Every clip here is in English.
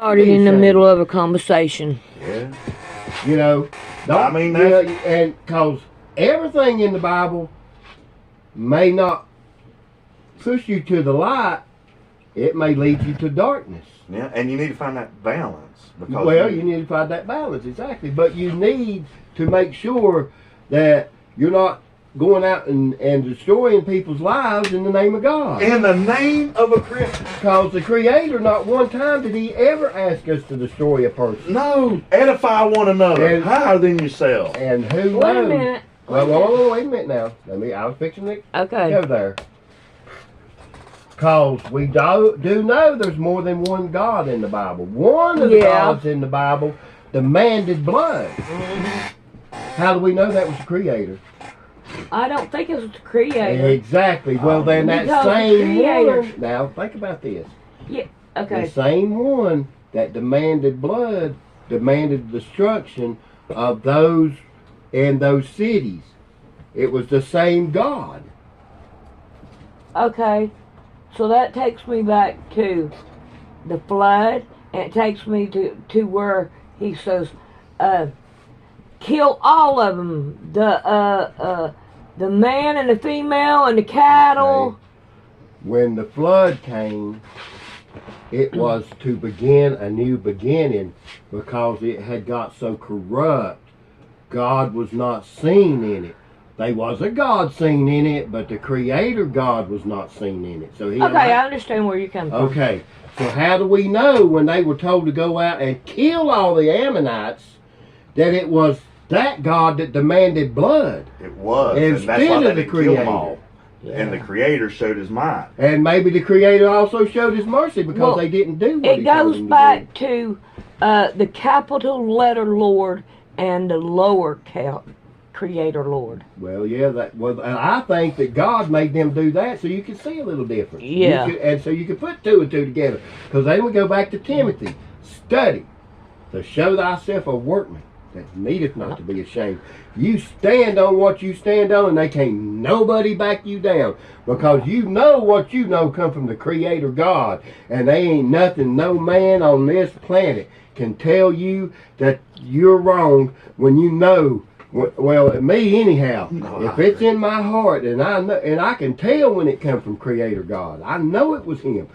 Started in the middle of a conversation. Yeah. You know, I mean, and because everything in the Bible may not push you to the light, it may lead you to darkness. Yeah, and you need to find that balance. Well, you need to find that balance, exactly. But you need to make sure that you're not going out and destroying people's lives in the name of God. In the name of a Christian. Because the Creator, not one time did He ever ask us to destroy a person. No, edify one another, And- higher than yourself. And who Wait a knows? minute. Well, wait a minute now. I was fixing to Okay. go there. Because we do know there's more than one God in the Bible. One of the gods in the Bible demanded blood. How do we know that was the Creator? I don't think it was the Creator. Exactly. Well, then that Because the same Creator- one. Now, think about this. Yeah. Okay. The same one that demanded blood demanded destruction of those in those cities. It was the same God. Okay. So that takes me back to the flood, and it takes me to where he says, kill all of them. The man and the female and the cattle. Okay. When the flood came, it was to begin a new beginning because it had got so corrupt. God was not seen in it. There was a God seen in it, but the Creator God was not seen in it. So he Okay, I understand where you're coming from. Okay, so how do we know when they were told to go out and kill all the Ammonites that it was that God that demanded blood? It was. And that's Instead why of they the didn't kill them Creator. all. Yeah. And the Creator showed His mind. And maybe the Creator also showed His mercy because Well, they didn't do what It He told goes them back to the capital letter Lord and the lower Creator Lord. Well, yeah, and I think that God made them do that so you could see a little difference. Yeah. And so you could put two and two together. Because then we go back to Timothy. Study to show thyself a workman that needeth not to be ashamed. You stand on what you stand on, and they can't nobody back you down. Because you know what you know come from the Creator God. And they ain't nothing no man on this planet can tell you that you're wrong when you know. Well, me anyhow. If it's in my heart, and I know, and I can tell when it comes from Creator God. I know it was Him.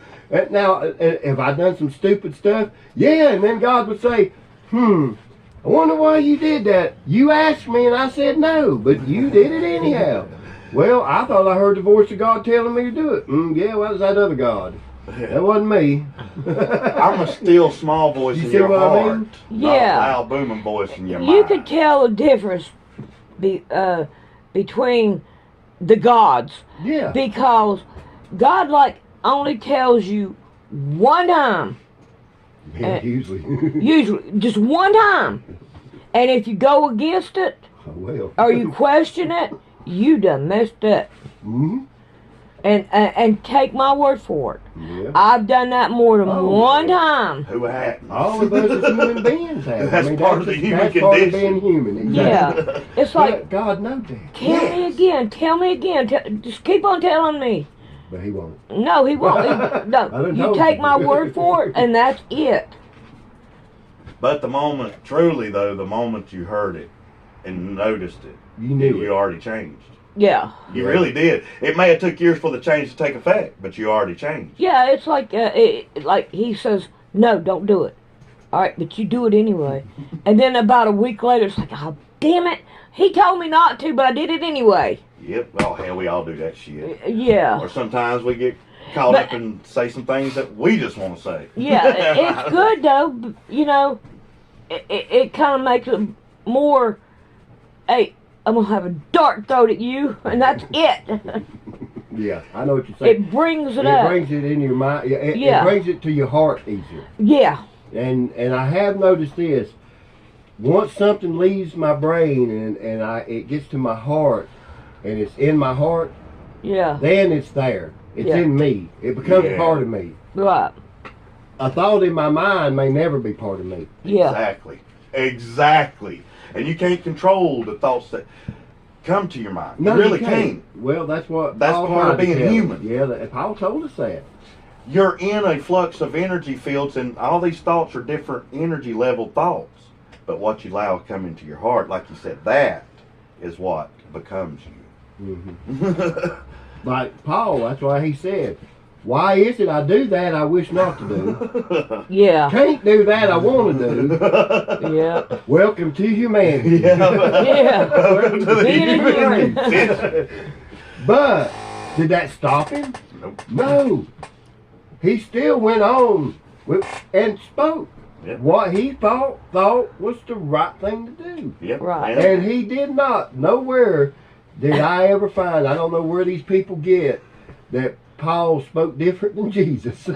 Now, if I done some stupid stuff, yeah, and then God would say, I wonder why you did that. You asked me, and I said no, but you did it anyhow. Well, I thought I heard the voice of God telling me to do it. Yeah, well, that was that other God. That wasn't me. I'm a still small voice You in see your what I heart. mean? Not Yeah. a loud booming voice in your mind. You could tell the difference between the gods. Yeah. Because God only tells you one time. Yeah, usually. Usually, just one time. And if you go against it, Oh, well. or you question it, you done messed up. Mm-hmm. And take my word for it. Yeah. I've done that more than one time. Who hadn't? All of us as human beings have. That's part of the human that's part of condition. being human. Yeah. Exactly. It's like, God knows that. tell me again. Just keep on telling me. But He won't. No, he won't. I No, done you told take you. my word for it, and that's it. But the moment you heard it and noticed it, You knew you it. already changed. Yeah. You really did. It may have took years for the change to take effect, but you already changed. Yeah, it's like like he says, no, don't do it. All right, but you do it anyway. And then about a week later, it's like, oh, damn it. He told me not to, but I did it anyway. Yep. Oh, hell, we all do that shit. Yeah. Or sometimes we get caught up and say some things that we just want to say. Yeah, it's good, though. You know, it kind of makes it more, hey, I'm going to have a dart thrown at you, and that's it. Yeah, I know what you're saying. It brings it up. It brings it in your mind. It Yeah. brings it to your heart easier. Yeah. And I have noticed this. Once something leaves my brain and it gets to my heart, and it's in my heart, Yeah. then it's there. It's Yeah. in me. It becomes Yeah. part of me. Right. A thought in my mind may never be part of me. Yeah. Exactly. And you can't control the thoughts that come to your mind. No, you really you can't. Well, that's what That's Paul part of tried to being tell us. human. Yeah, Paul told us that. you're in a flux of energy fields, and all these thoughts are different energy level thoughts. But what you allow to come into your heart, like you said, that is what becomes you. Mm-hmm. Like Paul, that's why he said, why is it I do that I wish not to do? Yeah. Can't do that I want to do. Yeah. Welcome to humanity. Yeah. Welcome to the Being in human. But did that stop him? Nope. No. He still went on and spoke. Yep. What he thought was the right thing to do. Yep. Right. And he did not. Nowhere did I ever find, I don't know where these people get, that Paul spoke different than Jesus.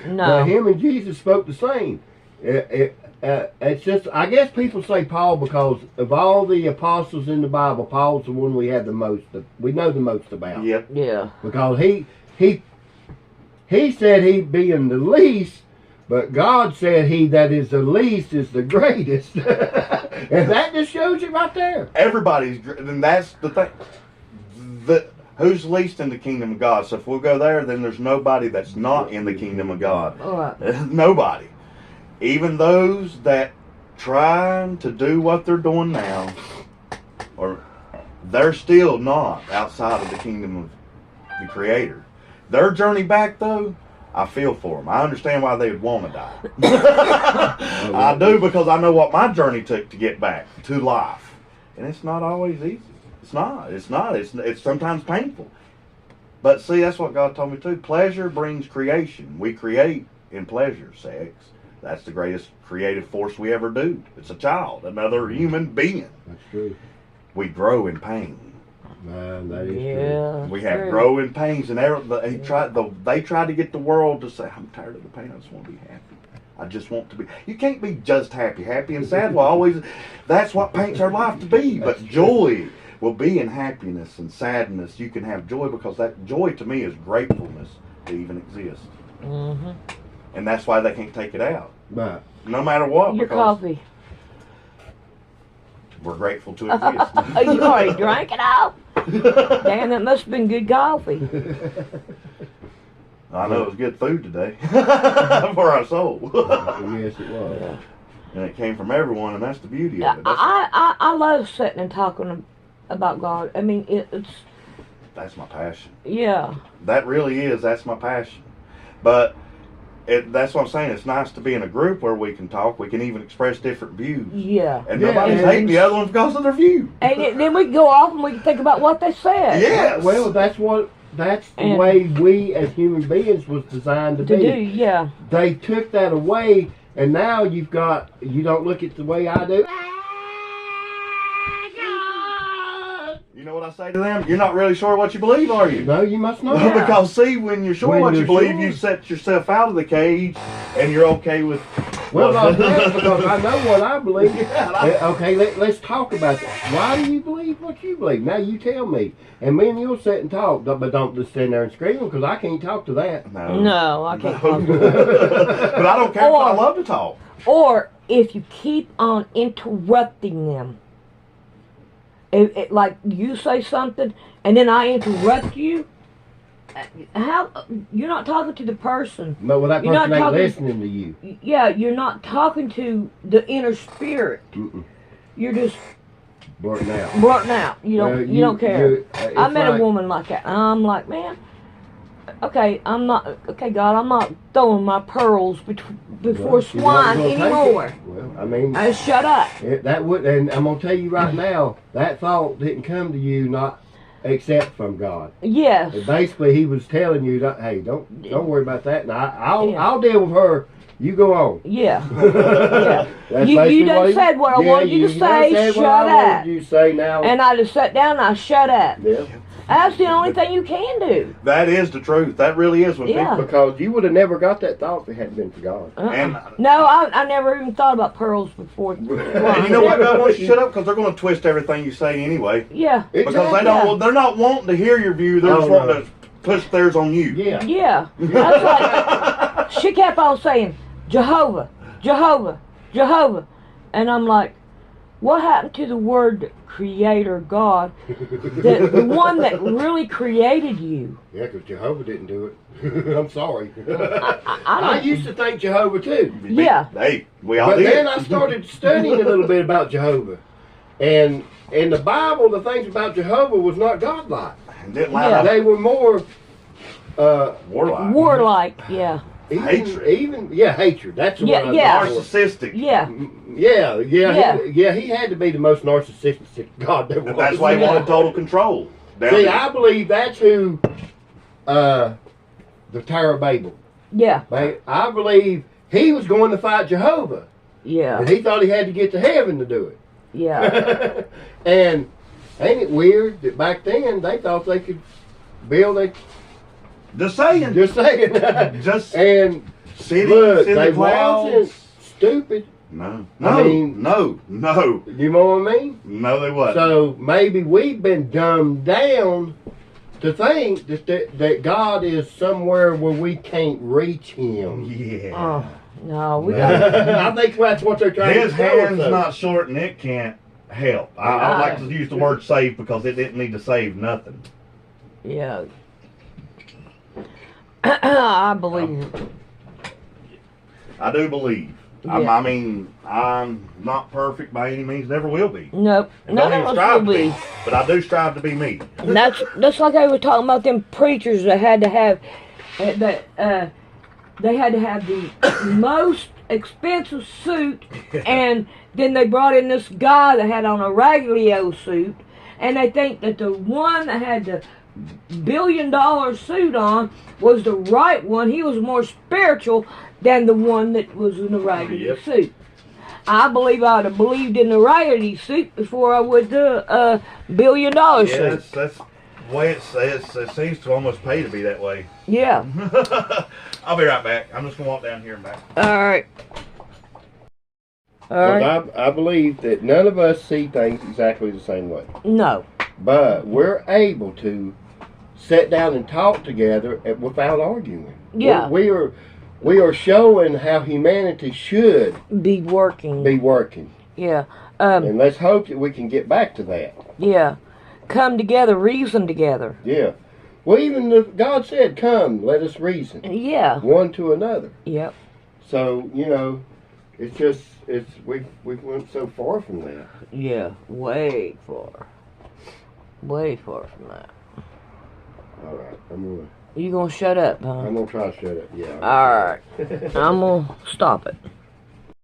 No. Him and Jesus spoke the same. It's just, I guess people say Paul because of all the apostles in the Bible, Paul's the one we have the most, we know the most about. Yep. Yeah. Because he said he being the least, but God said he that is the least is the greatest. And that just shows you right there. Everybody's, and that's the thing. Who's least in the kingdom of God? So if we'll go there, then there's nobody that's not in the kingdom of God. All right. Nobody. Even those that trying to do what they're doing now, or they're still not outside of the kingdom of the Creator. Their journey back, though, I feel for them. I understand why they would want to die. I do, because I know what my journey took to get back to life. And it's not always easy. It's not. It's sometimes painful. But see, that's what God told me too. Pleasure brings creation. We create in pleasure, sex. That's the greatest creative force we ever do. It's a child, another human being. That's true. We grow in pain. Man, that is true. Yeah. We have true. growing pains, and they tried to get the world to say, "I'm tired of the pain. I just want to be happy. I just want to be." You can't be just happy. Happy and sad will always. That's what paints our life to be. But joy will be in happiness and sadness. You can have joy, because that joy to me is gratefulness to even exist, Mm-hmm. and that's why they can't take it out, Right. no matter what. Your because coffee. we're grateful to exist. You already drank it all? Damn, that must have been good coffee. I know it was good food today for our soul. Yes, it was. Yeah. And it came from everyone, and that's the beauty Yeah, of it. I love sitting and talking about God. I mean, it's, That's my passion. yeah. That really is. That's my passion. But that's what I'm saying. It's nice to be in a group where we can talk. We can even express different views. Yeah. And Yeah, nobody's and- hating the other one because of their view. And then we can go off and we can think about what they said. Yes. Well, that's the And- way we as human beings was designed to To be. do, yeah. They took that away, and now you don't look at the way I do. You know what I say to them? You're not really sure what you believe, are you? No, you must not. Yeah. Because see, when you're sure When what you you're believe, sure. you set yourself out of the cage, and you're okay with. Well, not that, because I know what I believe. Okay, let's talk about that. Why do you believe what you believe? Now you tell me. And me and you'll sit and talk, but don't just stand there and scream, because I can't talk to that. No, I can't. No. But I don't care. Or- I love to talk. Or if you keep on interrupting them. Like you say something and then I interrupt you, how you're not talking to the person. But well, that You're person not ain't talking- listening to you. Yeah, you're not talking to the inner spirit. Mm-mm. You're just Blurting out. blurting out. You don't. You don't care. It's I met like- a woman like that, and I'm like, man. Okay, I'm not. Okay, God, I'm not throwing my pearls before Well, she swine wasn't gonna take anymore. it. Well, I mean, I shut up. that would, and I'm gonna tell you right now, that thought didn't come to you not except from God. Yes. And basically, He was telling you, that, "Hey, don't worry about that. And I'll Yeah. I'll deal with her. You go on." Yeah. Yeah. That's You basically done what he- said what I yeah, wanted you to done say, said what shut I wanted up. you to say now. And I just sat down and I shut up. Yeah. That's the only thing you can do. That is the truth. That really is when Yeah. people. Because you would have never got that thought if it hadn't been for God. And- No, I never even thought about pearls before. And you know what? God wants you to shut up because they're going to twist everything you say anyway. Yeah. Because Exactly. they're not wanting to hear your view. They're just Oh, wanting no. to push theirs on you. Yeah. Yeah. That's like, she kept on saying, Jehovah, Jehovah, Jehovah. And I'm like, What happened to the word creator, God? The one that really created you. Yeah, because Jehovah didn't do it. I'm sorry. I I don't- used to think Jehovah too. Yeah. Hey, we all But did. then I started studying a little bit about Jehovah. And in the Bible, the things about Jehovah was not godlike. Didn't line Yeah. up. They were more Warlike. Warlike, yeah. Hatred. Hatred. That's the Yeah, one. yeah. Narcissistic. Yeah. Yeah. He had to be the most narcissistic God there was. And that's why he Yeah. wanted total control. Down See, there. I believe that's who the Tower of Babel. Yeah. I believe he was going to fight Jehovah, Yeah. and he thought he had to get to heaven to do it. Yeah. And ain't it weird that back then they thought they could build a Just saying. just saying. Just And cities look, in they the wasn't clouds. stupid. No. I mean- no. You know what I mean? No, they wasn't. So maybe we've been dumbed down to think that God is somewhere where we can't reach Him. Yeah. Oh, no, we No. got I think that's what they're trying His to tell us. hand's though. not short and it can't help. I like to use the word save because it didn't need to save nothing. Yeah. I believe it. I do believe. Yeah. I mean, I'm not perfect by any means, never will be. Nope. And None don't of even us will strive to be. be. But I do strive to be me. And that's like I was talking about them preachers that had to have they had to have the most expensive suit, and then they brought in this guy that had on a Raggedy suit, and they think that the one that had the $1 billion suit on was the right one. He was more spiritual than the one that was in the Raggedy Yep. suit. I believe I would have believed in the Raggedy suit before I would the $1 billion Yeah, suit. that's the way it seems to almost pay to be that way. Yeah. I'll be right back. I'm just going to walk down here and back. All right. All right. But I believe that none of us see things exactly the same way. No. But we're able to sit down and talk together without arguing. Yeah. We are showing how humanity should Be working. be working. Yeah. And let's hope that we can get back to that. Yeah. Come together, reason together. Yeah. Well, even God said, come, let us reason Yeah. one to another. Yep. So, we went so far from that. Yeah. Way far. Way far from that. All right. You gonna shut up, huh? I'm gonna try to shut up. Yeah. All right. I'm gonna stop it.